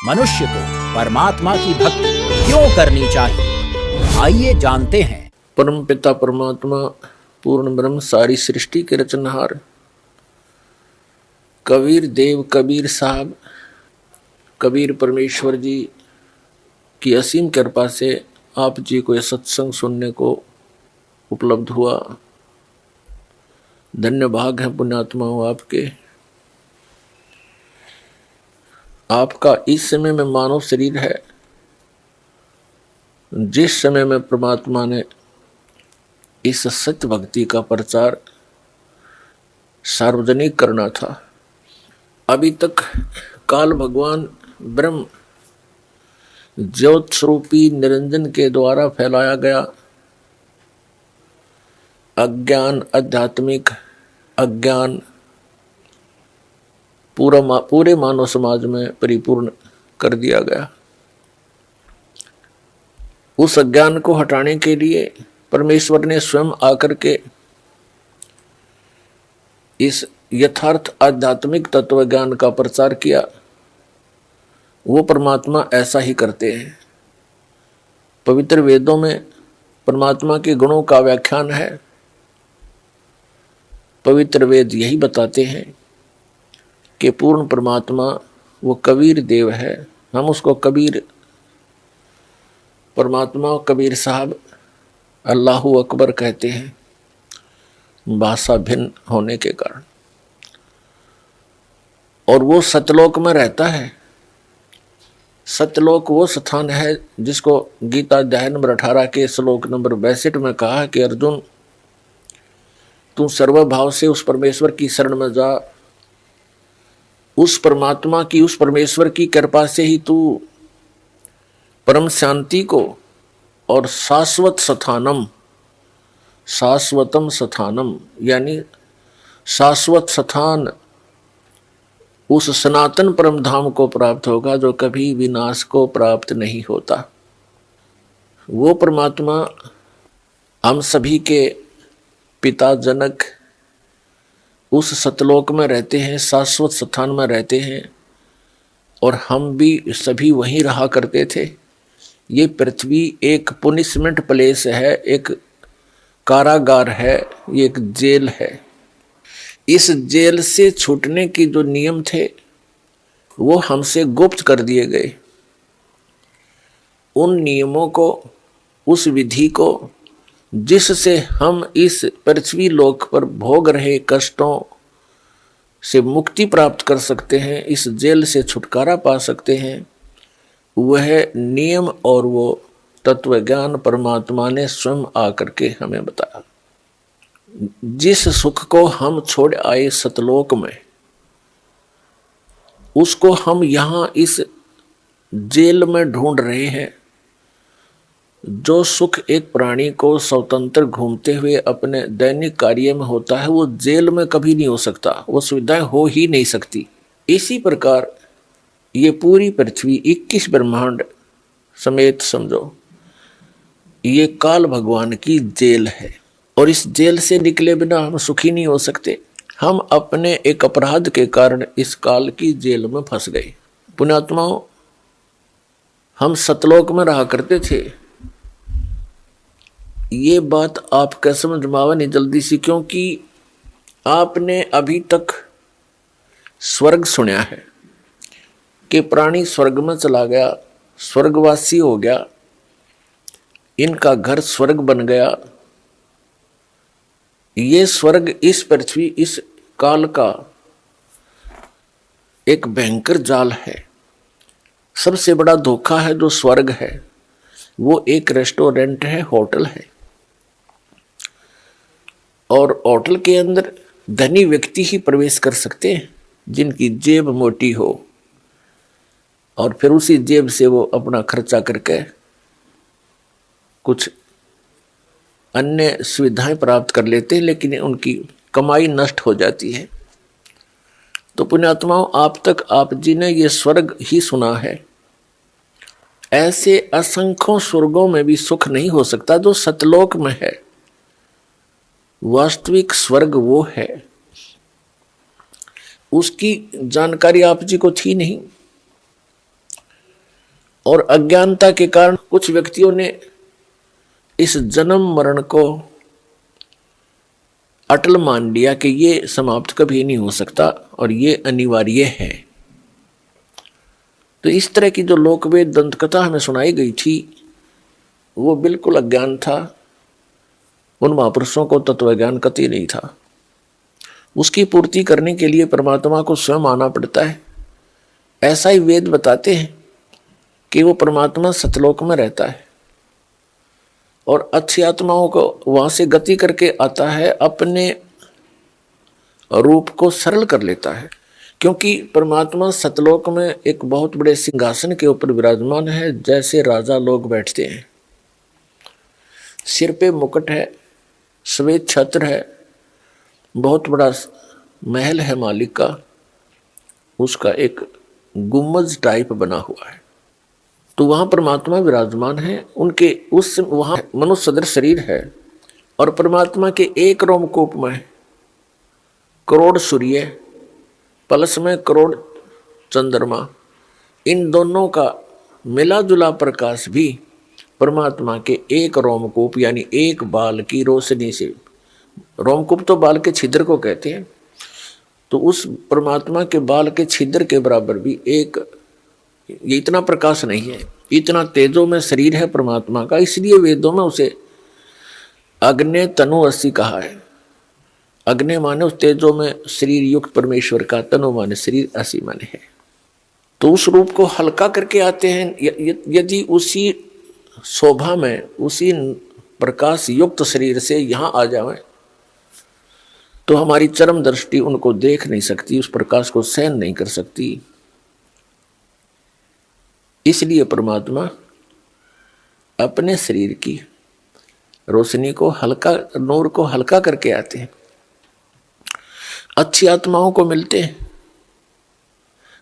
मनुष्य को परमात्मा की भक्ति क्यों करनी चाहिए, आइए जानते हैं। परम पिता परमात्मा पूर्ण ब्रह्म सारी सृष्टि के रचनहार कबीर देव कबीर साहब कबीर परमेश्वर जी की असीम कृपा से आप जी को यह सत्संग सुनने को उपलब्ध हुआ। धन्य भाग है पुण्यात्मा हो आपके। आपका इस समय में मानव शरीर है, जिस समय में परमात्मा ने इस सत्य भक्ति का प्रचार सार्वजनिक करना था। अभी तक काल भगवान ब्रह्म ज्योत स्वरूपी निरंजन के द्वारा फैलाया गया अज्ञान, आध्यात्मिक अज्ञान पूरे मानव समाज में परिपूर्ण कर दिया गया। उस अज्ञान को हटाने के लिए परमेश्वर ने स्वयं आकर के इस यथार्थ आध्यात्मिक तत्व ज्ञान का प्रचार किया। वो परमात्मा ऐसा ही करते हैं। पवित्र वेदों में परमात्मा के गुणों का व्याख्यान है। पवित्र वेद यही बताते हैं कि पूर्ण परमात्मा वो कबीर देव है। हम उसको कबीर परमात्मा कबीर साहब अल्लाहु अकबर कहते हैं, भाषा भिन्न होने के कारण। और वो सतलोक में रहता है। सतलोक वो स्थान है जिसको गीता अध्याय नंबर 18 के श्लोक नंबर 62 में कहा कि अर्जुन, तू सर्वभाव से उस परमेश्वर की शरण में जा। उस परमात्मा की, उस परमेश्वर की कृपा से ही तू परम शांति को और शाश्वत स्थानम, शाश्वतम स्थानम यानी शाश्वत स्थान, उस सनातन परम धाम को प्राप्त होगा जो कभी विनाश को प्राप्त नहीं होता। वो परमात्मा हम सभी के पिता जनक उस सतलोक में रहते हैं, शाश्वत स्थान में रहते हैं। और हम भी सभी वहीं रहा करते थे। ये पृथ्वी एक पुनिशमेंट प्लेस है, एक कारागार है, ये एक जेल है। इस जेल से छूटने के जो नियम थे वो हमसे गुप्त कर दिए गए। उन नियमों को, उस विधि को जिससे हम इस पृथ्वी लोक पर भोग रहे कष्टों से मुक्ति प्राप्त कर सकते हैं, इस जेल से छुटकारा पा सकते हैं, वह नियम और वो तत्व ज्ञान परमात्मा ने स्वयं आकर के हमें बताया। जिस सुख को हम छोड़ आए सतलोक में, उसको हम यहाँ इस जेल में ढूंढ रहे हैं। जो सुख एक प्राणी को स्वतंत्र घूमते हुए अपने दैनिक कार्य में होता है, वो जेल में कभी नहीं हो सकता, वो सुविधाएं हो ही नहीं सकती। इसी प्रकार ये पूरी पृथ्वी 21 ब्रह्मांड समेत समझो, ये काल भगवान की जेल है। और इस जेल से निकले बिना हम सुखी नहीं हो सकते। हम अपने एक अपराध के कारण इस काल की जेल में फंस गए। पुण्यात्माओं, हम सतलोक में रहा करते थे। ये बात आपका समझ में आवा नहीं जल्दी सी, क्योंकि आपने अभी तक स्वर्ग सुना है कि प्राणी स्वर्ग में चला गया, स्वर्गवासी हो गया, इनका घर स्वर्ग बन गया। ये स्वर्ग इस पृथ्वी, इस काल का एक भयंकर जाल है। सबसे बड़ा धोखा है जो स्वर्ग है, वो एक रेस्टोरेंट है, होटल है। और होटल के अंदर धनी व्यक्ति ही प्रवेश कर सकते हैं जिनकी जेब मोटी हो, और फिर उसी जेब से वो अपना खर्चा करके कुछ अन्य सुविधाएं प्राप्त कर लेते हैं, लेकिन उनकी कमाई नष्ट हो जाती है। तो पुण्यात्माओं, आप तक आप जी ने ये स्वर्ग ही सुना है। ऐसे असंख्यों स्वर्गों में भी सुख नहीं हो सकता जो सतलोक में है। वास्तविक स्वर्ग वो है, उसकी जानकारी आप जी को थी नहीं। और अज्ञानता के कारण कुछ व्यक्तियों ने इस जन्म मरण को अटल मान लिया कि ये समाप्त कभी नहीं हो सकता और ये अनिवार्य है। तो इस तरह की जो लोकवेद दंत कथा हमें सुनाई गई थी वो बिल्कुल अज्ञान था। उन महापुरुषों को तत्व ज्ञान कतई नहीं था। उसकी पूर्ति करने के लिए परमात्मा को स्वयं आना पड़ता है। ऐसा ही वेद बताते हैं कि वो परमात्मा सतलोक में रहता है और अच्छी आत्माओं को वहां से गति करके आता है, अपने रूप को सरल कर लेता है। क्योंकि परमात्मा सतलोक में एक बहुत बड़े सिंहासन के ऊपर विराजमान है, जैसे राजा लोग बैठते हैं। सिर पे मुकुट है, श्वेत छत्र है, बहुत बड़ा महल है मालिक का, उसका एक गुम्बज टाइप बना हुआ है। तो वहां परमात्मा विराजमान है। उनके उस वहां मनुष्य सदृश शरीर है और परमात्मा के एक रोमकूप में करोड़ सूर्य प्लस में करोड़ चंद्रमा, इन दोनों का मिला जुला प्रकाश भी परमात्मा के एक रोमकूप यानी एक बाल की रोशनी से, रोमकूप तो बाल के छिद्र को कहते हैं, तो उस परमात्मा के बाल के छिद्र के बराबर भी एक, ये इतना प्रकाश नहीं है, इतना तेजो में शरीर है परमात्मा का। इसलिए वेदों में उसे अग्नि तनु असी कहा है। अग्नि माने उस तेजो में शरीर युक्त परमेश्वर का, तनु माने शरीर, असी माने है। तो उस रूप को हल्का करके आते हैं। यदि उसी शोभा में, उसी प्रकाश युक्त शरीर से यहां आ जाए तो हमारी चरम दृष्टि उनको देख नहीं सकती, उस प्रकाश को सहन नहीं कर सकती। इसलिए परमात्मा अपने शरीर की रोशनी को हल्का, नूर को हल्का करके आते हैं, अच्छी आत्माओं को मिलते हैं,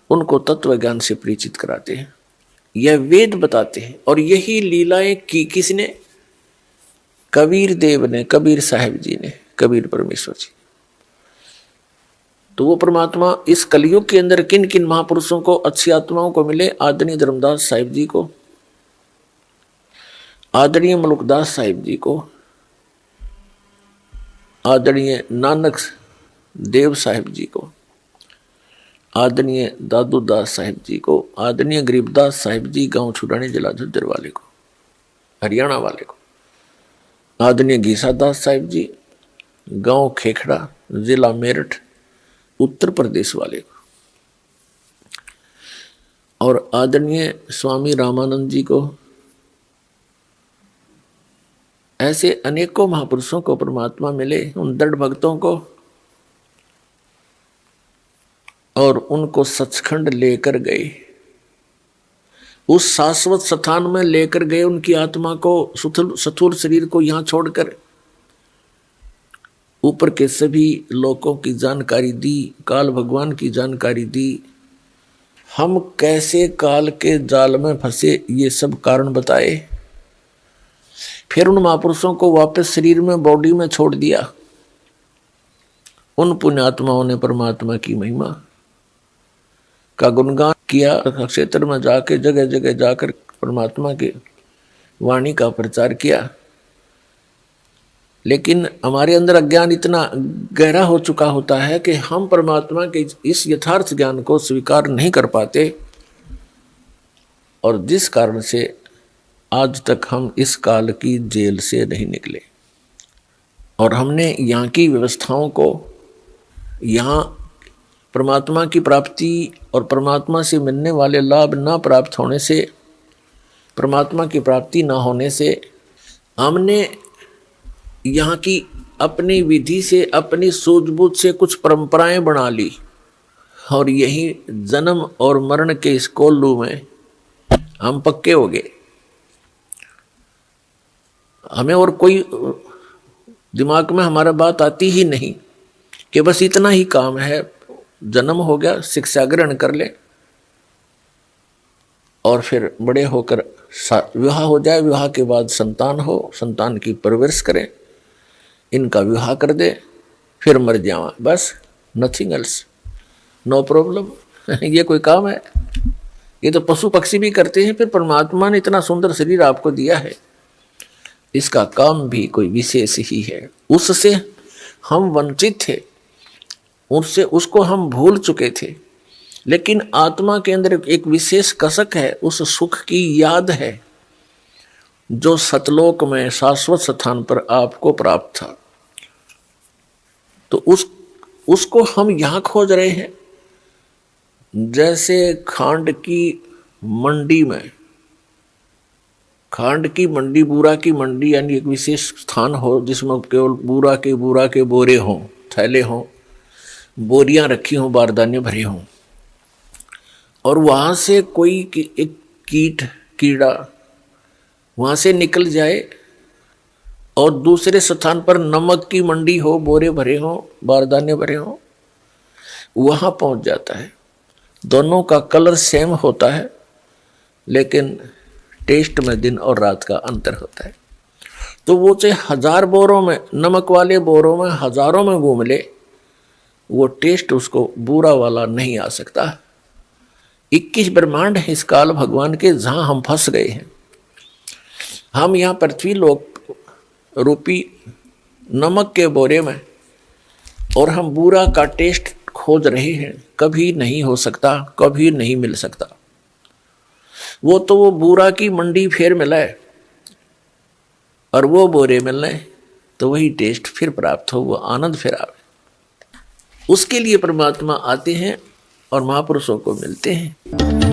उनको तत्व ज्ञान से परिचित कराते हैं। यह वेद बताते हैं। और यही लीलाएं की किसने? कबीर देव ने, कबीर साहब जी ने, कबीर परमेश्वर जी। तो वो परमात्मा इस कलयुग के अंदर किन किन महापुरुषों को, अच्छी आत्माओं को मिले? आदरणीय धर्मदास साहिब जी को, आदरणीय मलुकदास साहिब जी को, आदरणीय नानक देव साहिब जी को, आदरणीय दादू दास साहिब जी को, आदरणीय गरीबदास साहिब जी गांव छुड़ाने जिला झज्जर वाले को, हरियाणा वाले को, आदरणीय गीसा दास साहिब जी गांव खेखड़ा जिला मेरठ उत्तर प्रदेश वाले को, और आदरणीय स्वामी रामानंद जी को। ऐसे अनेकों महापुरुषों को परमात्मा मिले, उन दृढ़ भक्तों को, और उनको सचखंड लेकर गए, उस शाश्वत स्थान में लेकर गए उनकी आत्मा को, स्थूल शरीर को यहां छोड़कर ऊपर के सभी लोकों की जानकारी दी, काल भगवान की जानकारी दी। हम कैसे काल के जाल में फंसे ये सब कारण बताए। फिर उन महापुरुषों को वापस शरीर में, बॉडी में छोड़ दिया। उन पुण्यात्माओं ने परमात्मा की महिमा का गुणगान किया, क्षेत्र में जाके जगह जगह जाकर परमात्मा के वाणी का प्रचार किया। लेकिन हमारे अंदर अज्ञान इतना गहरा हो चुका होता है कि हम परमात्मा के इस यथार्थ ज्ञान को स्वीकार नहीं कर पाते, और जिस कारण से आज तक हम इस काल की जेल से नहीं निकले। और हमने यहाँ की व्यवस्थाओं को, यहाँ परमात्मा की प्राप्ति और परमात्मा से मिलने वाले लाभ ना प्राप्त होने से, परमात्मा की प्राप्ति ना होने से, हमने यहाँ की अपनी विधि से, अपनी सूझबूझ से कुछ परंपराएं बना ली, और यही जन्म और मरण के इस कोल्लू में हम पक्के हो गए। हमें और कोई दिमाग में हमारा बात आती ही नहीं कि बस इतना ही काम है, जन्म हो गया, शिक्षा ग्रहण कर ले और फिर बड़े होकर विवाह हो जाए, विवाह के बाद संतान हो, संतान की परवरिश करें, इनका विवाह कर दे, फिर मर जावा, बस, नथिंग एल्स, नो प्रॉब्लम। ये कोई काम है? ये तो पशु पक्षी भी करते हैं, फिर परमात्मा ने इतना सुंदर शरीर आपको दिया है, इसका काम भी कोई विशेष ही है। उससे हम वंचित थे, उससे उसको हम भूल चुके थे, लेकिन आत्मा के अंदर एक विशेष कसक है, उस सुख की याद है जो सतलोक में शाश्वत स्थान पर आपको प्राप्त था। तो उसको हम यहां खोज रहे हैं। जैसे खांड की मंडी में, खांड की मंडी, बूरा की मंडी, यानी एक विशेष स्थान हो जिसमें केवल बूरा के बोरे हों, थैले हों, बोरियां रखी हों, बारदाने भरे हों, और वहां से कोई एक कीड़ा वहां से निकल जाए और दूसरे स्थान पर नमक की मंडी हो, बोरे भरे हों, बारदाने भरे हों, वहां पहुंच जाता है। दोनों का कलर सेम होता है, लेकिन टेस्ट में दिन और रात का अंतर होता है। तो वो चाहे 1000 बोरों में, नमक वाले बोरों में हजारों में घूम ले, वो टेस्ट उसको बुरा वाला नहीं आ सकता। 21 ब्रह्मांड है इस काल भगवान के, जहां हम फंस गए हैं। हम यहाँ पृथ्वी लोक रूपी नमक के बोरे में, और हम बुरा का टेस्ट खोज रहे हैं। कभी नहीं हो सकता, कभी नहीं मिल सकता। वो तो वो बूरा की मंडी फिर मिले और वो बोरे मिलने, तो वही टेस्ट फिर प्राप्त हो, वो आनंद फिर आवे। उसके लिए परमात्मा आते हैं और महापुरुषों को मिलते हैं।